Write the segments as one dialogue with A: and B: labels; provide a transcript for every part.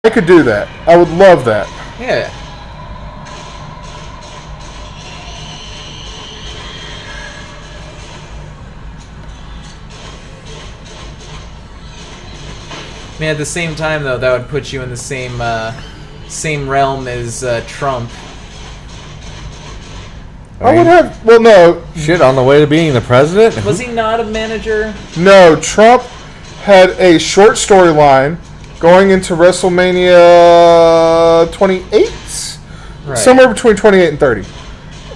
A: I could do that. I would love that.
B: Yeah. I mean, at the same time, though, that would put you in the same realm as Trump.
A: I would have. Well, no.
C: Shit, on the way to being the president?
B: Was he not a manager?
A: No, Trump had a short storyline going into WrestleMania 28?
B: Right.
A: Somewhere between 28 and 30.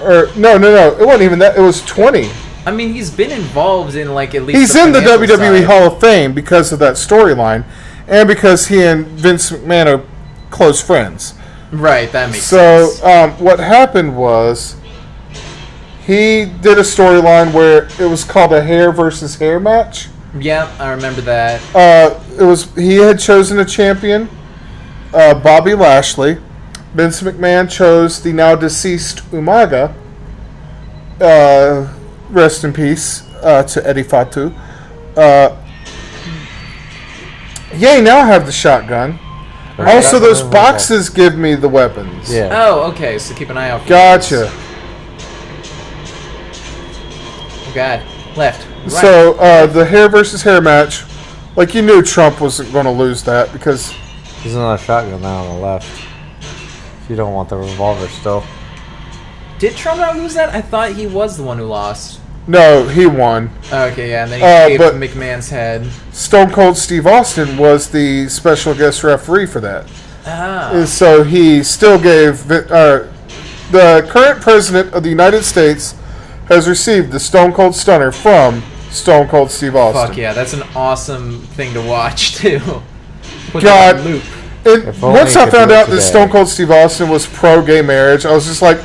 A: Or, no. It wasn't even that. It was 20.
B: I mean, he's been involved in, like, at least
A: He's in the
B: financial
A: WWE
B: side.
A: Hall of Fame because of that storyline and because he and Vince McMahon are close friends.
B: Right, that makes sense.
A: So, what happened was he did a storyline where it was called a hair versus hair match.
B: Yeah, I remember that.
A: He had chosen a champion, Bobby Lashley. Vince McMahon chose the now deceased Umaga. Rest in peace to Eddie Fatu. Yay, now I have the shotgun. Also, those boxes give me the weapons.
C: Yeah.
B: Oh, okay, so keep an eye out for
A: Gotcha.
B: those. Oh, God. Left. Right.
A: So, the hair versus hair match, like you knew Trump wasn't going to lose that because...
C: There's another shotgun now on the left. If you don't want the revolver still.
B: Did Trump not lose that? I thought he was the one who lost.
A: No, he won.
B: Okay, yeah, and then he shaved
A: but-
B: McMahon's head.
A: Stone Cold Steve Austin was the special guest referee for that.
B: Ah.
A: And so he still gave... the current president of the United States has received the Stone Cold Stunner from Stone Cold Steve Austin.
B: Fuck yeah, that's an awesome thing to watch, too. Put
A: God.
B: that on loop.
A: And
C: If only
A: once
C: he
A: I
C: could
A: found
C: do it
A: out that
C: today.
A: Stone Cold Steve Austin was pro-gay marriage, I was just like,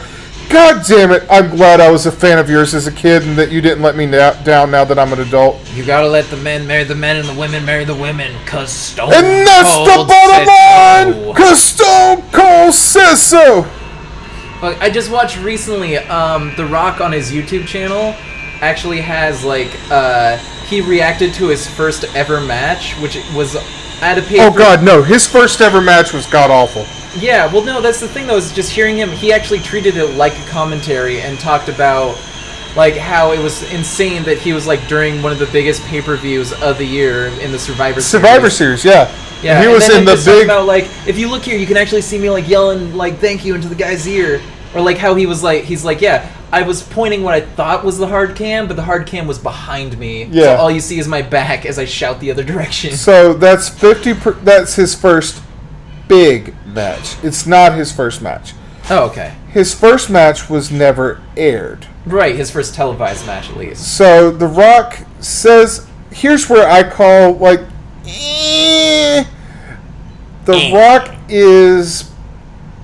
A: God damn it, I'm glad I was a fan of yours as a kid and that you didn't let me down now that I'm an adult.
B: You gotta let the men marry the men and the women marry the women, cause Stone
A: And that's the
B: Cold
A: bottom
B: said
A: line,
B: so.
A: because Stone Cold says so.
B: Fuck, I just watched recently, The Rock on his YouTube channel actually has, like, he reacted to his first ever match, which was at a pay
A: Oh God, no, his first ever match was god-awful.
B: Yeah, well, no, that's the thing, though, is just hearing him, he actually treated it like a commentary and talked about, like, how it was insane that he was, like, during one of the biggest pay-per-views of the year in the Survivor
A: Series, yeah.
B: Yeah,
A: He was
B: and then
A: in the
B: just talking
A: big...
B: about, like, if you look here, you can actually see me, like, yelling, like, thank you into the guy's ear. Or, like, how he was, like, he's like, yeah, I was pointing what I thought was the hard cam, but the hard cam was behind me.
A: Yeah.
B: So all you see is my back as I shout the other direction.
A: So that's that's his first big match. It's not his first match.
B: Oh, okay.
A: His first match was never aired.
B: Right, his first televised match, at least.
A: So The Rock says, here's where I call, like, The Rock is,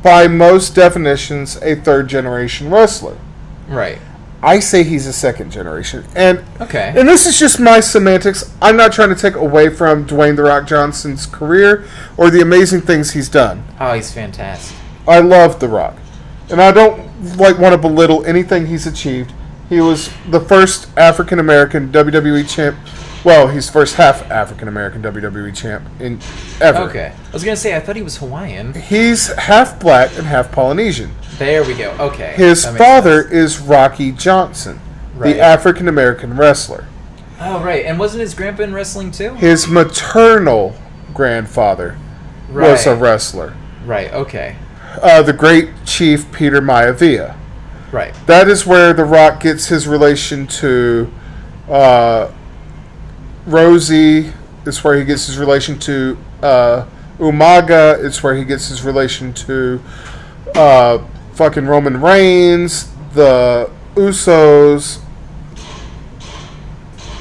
A: by most definitions, a third-generation wrestler.
B: Right.
A: I say he's a second generation. And
B: Okay.
A: and this is just my semantics. I'm not trying to take away from Dwayne The Rock Johnson's career or the amazing things he's done.
B: Oh, he's fantastic.
A: I love The Rock. And I don't want to belittle anything he's achieved. He was the first African-American WWE champ. Well, he's first half African-American WWE champ in ever.
B: Okay. I was going to say, I thought he was Hawaiian.
A: He's half black and half Polynesian.
B: There we go. Okay.
A: His
B: That makes
A: father
B: sense.
A: is Rocky Johnson,
B: Right.
A: the African-American wrestler.
B: Oh, right. And wasn't his grandpa in wrestling, too?
A: His maternal grandfather was a wrestler.
B: Right, okay.
A: The great Chief Peter Maivia.
B: Right.
A: That is where The Rock gets his relation to Rosie. It's where he gets his relation to Umaga. It's where he gets his relation to fucking Roman Reigns, the Usos.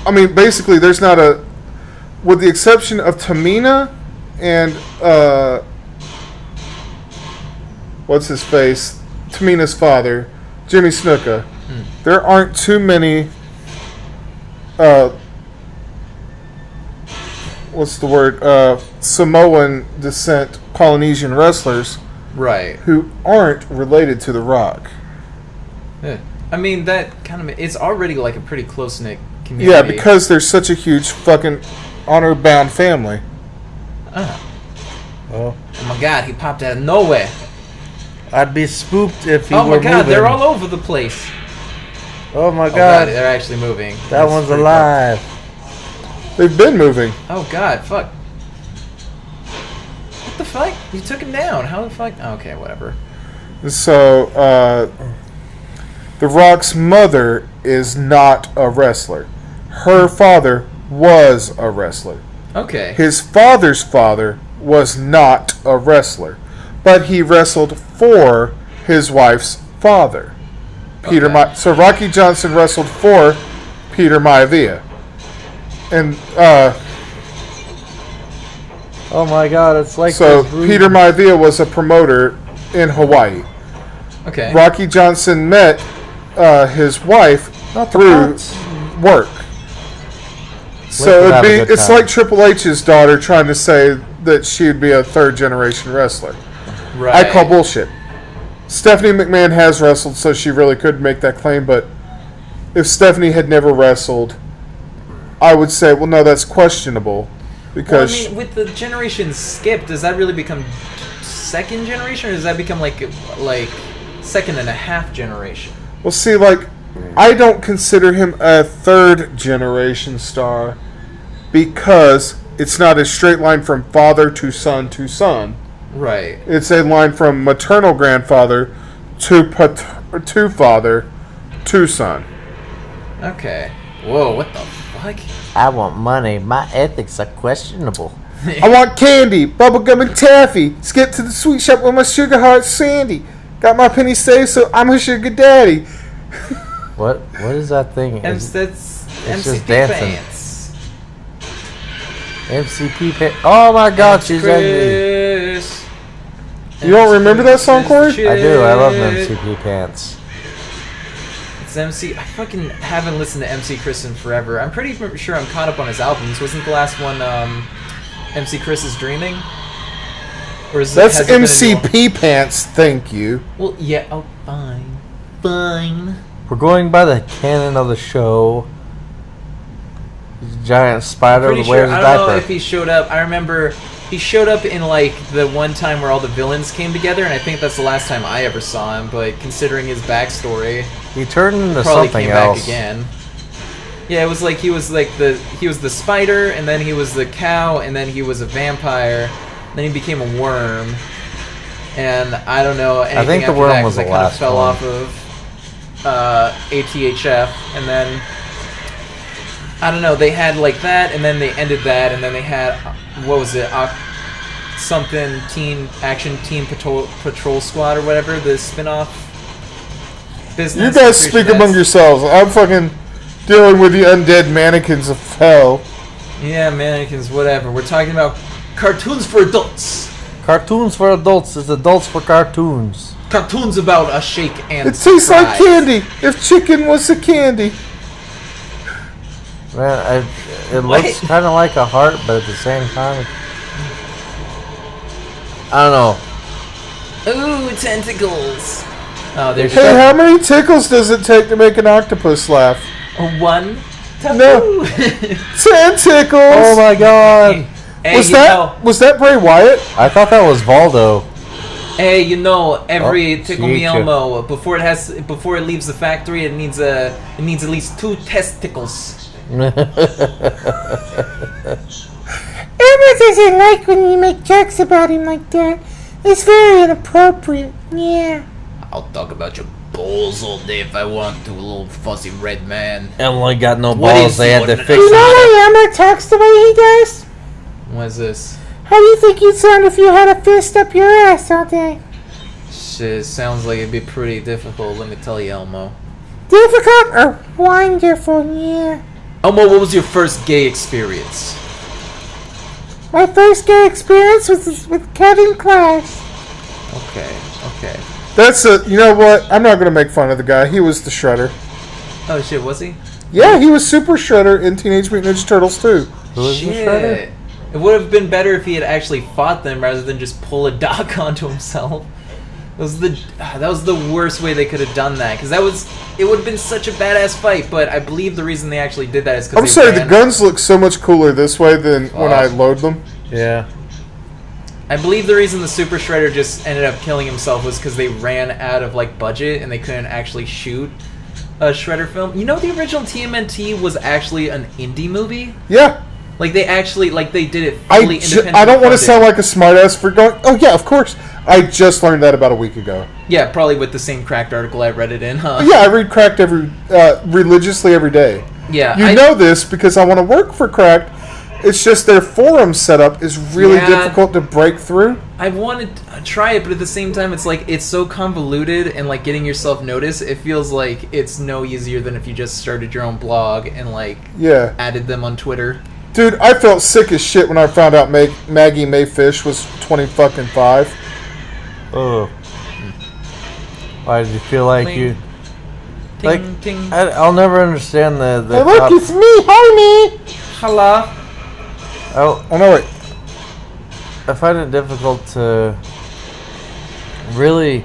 A: I mean, basically, there's not a... With the exception of Tamina and... what's his face? Tamina's father, Jimmy Snuka. There aren't too many... what's the word? Samoan descent Polynesian wrestlers
B: Right.
A: who aren't related to The Rock.
B: Yeah. I mean, that kind of... It's already, like, a pretty close-knit community.
A: Yeah, because there's such a huge fucking honor-bound family.
B: Ah.
C: Oh,
B: Oh my god, he popped out of nowhere.
C: I'd be spooked if he
B: Oh
C: were
B: my god,
C: moving.
B: they're all over the place.
C: Oh my
B: Oh god,
C: god,
B: they're actually moving.
C: that
B: That's
C: one's
B: pretty
C: alive.
A: They've been moving.
B: fucked. Oh god, fuck. What the fuck? You took him down. How the fuck? Okay, whatever.
A: So, The Rock's mother is not a wrestler. Her father was a wrestler.
B: Okay.
A: His father's father was not a wrestler, but he wrestled for his wife's father.
B: Okay.
A: So Rocky Johnson wrestled for Peter Maivia. And
C: Oh my god, it's like
A: so
C: this room.
A: Peter Maivia was a promoter in Hawaii.
B: Okay.
A: Rocky Johnson met his wife
C: Not the
A: through
C: parts.
A: work.
C: Wick
A: So
C: would have a good
A: it's
C: time.
A: like Triple H's daughter trying to say that she'd be a third generation wrestler.
B: Right.
A: I call bullshit. Stephanie McMahon has wrestled, so she really could make that claim, but if Stephanie had never wrestled, I would say, well, no, that's questionable.
B: Well, I
A: Because,
B: mean, with the generation skip, does that really become second generation, or does that become like second and a half generation?
A: well, see, like, I don't consider him a third generation star because it's not a straight line from father to son to son.
B: Right.
A: It's a line from maternal grandfather to father to son.
B: Okay. Whoa, what the fuck?
C: I want money. My ethics are questionable.
A: I want candy, bubblegum, and taffy. Let's get to the sweet shop with my sugar heart Sandy. Got my penny saved, so I'm a sugar daddy.
C: What is that thing?
B: That's
C: It's
B: MCP
C: just dancing.
B: pants.
C: MCP pit. Oh my god,
B: It's
C: she's angry.
B: Chris.
A: You don't remember that song,
B: It's
A: Corey?
B: the
C: I do. I love
B: shit.
C: MCP pants.
B: It's MC. I fucking haven't listened to MC Chris in forever. I'm pretty sure I'm caught up on his albums. Wasn't the last one MC Chris is Dreaming? Or is
A: That's
B: has it been a new one?
A: MCP pants, thank you.
B: Well, yeah. Oh, fine. Fine.
C: We're going by the canon of the show. Giant spider
B: Pretty
C: that
B: sure.
C: wears
B: I
C: a
B: don't know
C: diaper.
B: if he showed up. I remember he showed up in like the one time where all the villains came together, and I think that's the last time I ever saw him. But considering his backstory,
C: He turned into
B: probably
C: something
B: came
C: else.
B: back again. Yeah, it was like he was the spider, and then he was the cow, and then he was a vampire, then he became a worm, and I don't know anything
C: think the
B: after
C: worm
B: that,
C: was
B: 'cause
C: the
B: I kind of
C: last
B: fell
C: one.
B: off of ATHF, and then I don't know. They had like that, and then they ended that, and then they had what was it? Something Teen Action Team Patrol Squad or whatever, the spin-off business.
A: You guys
B: I'm pretty
A: speak
B: sure
A: among
B: that's-
A: yourselves. I'm fucking dealing with the undead mannequins of hell.
B: Yeah, mannequins, whatever. We're talking about cartoons for adults.
C: Cartoons for adults is adults for cartoons.
B: Cartoons about a shake and
A: It tastes like
B: surprise.
A: candy. If chicken was a candy.
C: Man, it
B: What?
C: looks kind of like a heart, but at the same time, I don't know.
B: Ooh, tentacles. Oh, there's
A: Hey, how many tickles does it take to make an octopus laugh?
B: one.
A: No. 10 tickles.
C: Oh my god!
B: Hey,
A: was
B: you
A: that Bray Wyatt?
C: I thought that was Valdo.
B: Every
C: Oh,
B: Tickle Me
C: see ya.
B: Elmo before it leaves the factory, it needs at least 2 testicles.
D: Emma doesn't like when you make jokes about him like that. It's very inappropriate. Yeah.
B: I'll talk about your balls all day if I want to, little fuzzy red man.
C: Emily got no
B: What
C: balls.
B: is
C: They had to
B: one-
C: fix
D: You know
C: it.
D: why Emma talks the way he does?
B: What is this?
D: How do you think you'd sound if you had a fist up your ass all day?
B: Shit, sounds like it'd be pretty difficult, let me tell you, Elmo.
D: Difficult or wonderful, yeah.
B: Elmo, what was your first gay experience?
D: My first gay experience was with Kevin Clash.
B: Okay.
A: You know what? I'm not going to make fun of the guy. He was the Shredder.
B: Oh shit, was he?
A: Yeah, he was Super Shredder in Teenage Mutant Ninja Turtles 2.
C: Who is the
B: Shit.
C: Shredder?
B: It would have been better if he had actually fought them rather than just pull a dock onto himself. That was the worst way they could have done that, because it would have been such a badass fight. But I believe the reason they actually did that is because
A: I'm sorry, the guns look so much cooler this way than when I load them.
C: Yeah.
B: I believe the reason the Super Shredder just ended up killing himself was because they ran out of like budget and they couldn't actually shoot a Shredder film. You know, the original TMNT was actually an indie movie.
A: Yeah.
B: Like they actually they did it fully independently.
A: I don't want to
B: funded.
A: sound like a smartass for going. Oh yeah, of course. I just learned that about a week ago.
B: Yeah, probably with the same Cracked article I read it in, huh?
A: But yeah, I read Cracked religiously every day.
B: Yeah,
A: You know this because I want to work for Cracked. It's just their forum setup is really difficult to break through.
B: I wanted to try it, but at the same time, it's like it's so convoluted and like getting yourself noticed. It feels like it's no easier than if you just started your own blog and like added them on Twitter.
A: Dude, I felt sick as shit when I found out Maggie Mayfish was 25.
C: Oh. Why did you feel like
B: Ting.
C: you?
B: Ting,
C: Like,
B: ting.
C: I'll never understand the
D: Hey, look, it's me, homie.
B: Hello.
C: Oh,
A: Oh no, wait.
C: I find it difficult to really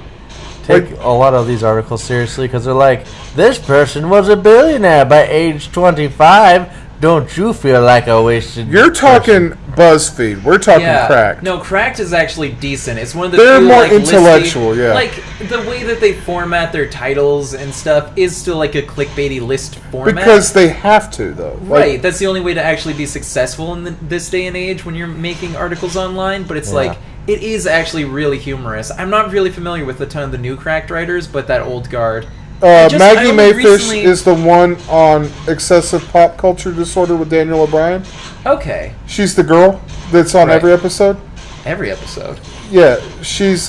C: take a lot of these articles seriously because they're like, this person was a billionaire by age 25. Don't you feel like a wasted?
A: You're talking BuzzFeed. We're talking Cracked.
B: No, Cracked is actually decent. It's one of the
A: They're
B: few,
A: more
B: like,
A: intellectual, yeah.
B: Like the way that they format their titles and stuff is still like a clickbaity list format.
A: Because they have to, though.
B: Right, that's the only way to actually be successful in this day and age when you're making articles online. But it's like it is actually really humorous. I'm not really familiar with a ton of the new Cracked writers, but that old guard.
A: Maggie Mayfish is the one on excessive pop culture disorder with Daniel O'Brien.
B: Okay.
A: She's the girl that's on every episode.
B: Every episode.
A: Yeah, she's.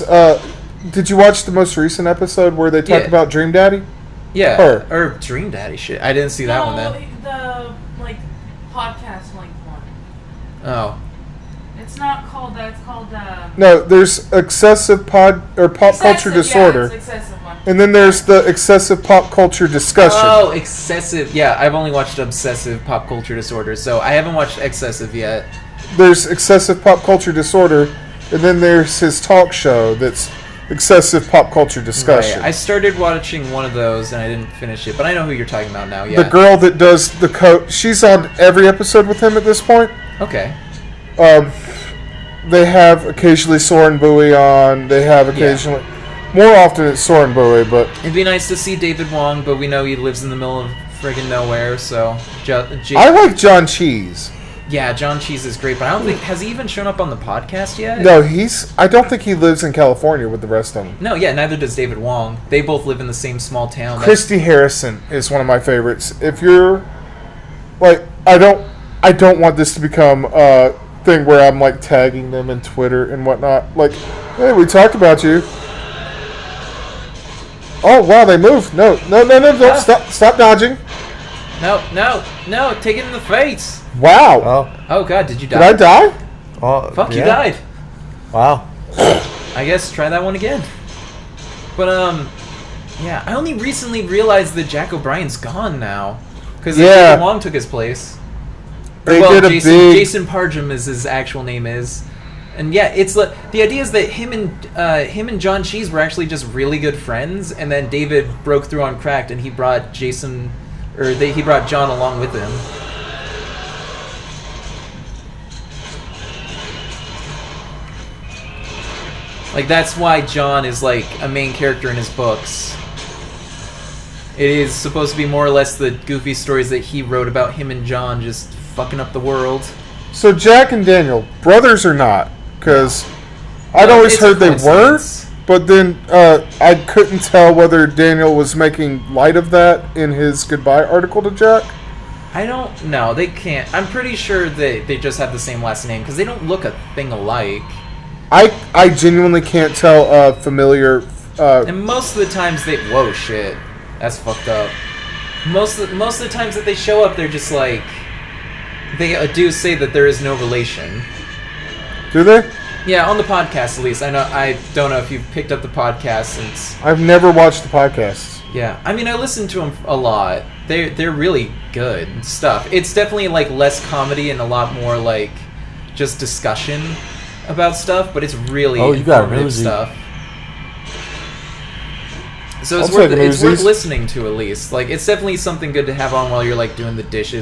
A: Did you watch the most recent episode where they talk about Dream Daddy?
B: Yeah.
A: Her.
B: Or Dream Daddy shit. I didn't see that one then.
E: The podcast length one.
B: Oh.
E: It's not called that. It's called
A: No, there's excessive pop culture disorder.
E: Yeah, it's excessive one.
A: And then there's the excessive pop culture discussion.
B: Oh, excessive. Yeah, I've only watched obsessive pop culture disorder, so I haven't watched excessive yet.
A: There's excessive pop culture disorder, and then there's his talk show that's excessive pop culture discussion.
B: Right. I started watching one of those and I didn't finish it, but I know who you're talking about now. Yeah.
A: The girl that does the she's on every episode with him at this point.
B: Okay.
A: They have occasionally Soren Bowie on. They have occasionally, more often it's Soren Bowie, but
B: It'd be nice to see David Wong, but we know he lives in the middle of friggin' nowhere, so...
A: I like John Cheese.
B: Yeah, John Cheese is great, but I don't think... Has he even shown up on the podcast yet?
A: No, I don't think he lives in California with the rest of them.
B: No, yeah, neither does David Wong. They both live in the same small town.
A: Christy Harrison is one of my favorites. If you're... Like, I don't want this to become a thing where I'm, like, tagging them in Twitter and whatnot. Like, hey, we talked about you. Oh, wow, they moved. No, don't stop dodging.
B: No, take it in the face.
A: Wow.
B: Oh, God, did you die?
A: Did I die?
C: Oh,
B: Fuck, you died.
C: Wow.
B: I guess try that one again. But, yeah, I only recently realized that Jack O'Brien's gone now. Because David Wong took his place. Jason Parham is his actual name is. And yeah, it's the idea is that him and John Cheese were actually just really good friends, and then David broke through on Cracked, and he brought he brought John along with him. Like that's why John is like a main character in his books. It is supposed to be more or less the goofy stories that he wrote about him and John just fucking up the world.
A: So Jack and Daniel, brothers or not? Because I'd always heard they were, but then I couldn't tell whether Daniel was making light of that in his goodbye article to Jack.
B: I don't know. They can't. I'm pretty sure they just have the same last name because they don't look a thing alike.
A: I genuinely can't tell familiar.
B: And most of the times whoa shit, that's fucked up. Most of the times that they show up, they're just like they do say that there is no relation.
A: Do they?
B: Yeah, on the podcast at least. I don't know if you've picked up the podcast since.
A: I've never watched the podcasts.
B: Yeah, I mean I listen to them a lot. They're really good stuff. It's definitely like less comedy and a lot more like just discussion about stuff, but it's really informative stuff. So it's worth listening to at least. Like it's definitely something good to have on while you're like doing the dishes.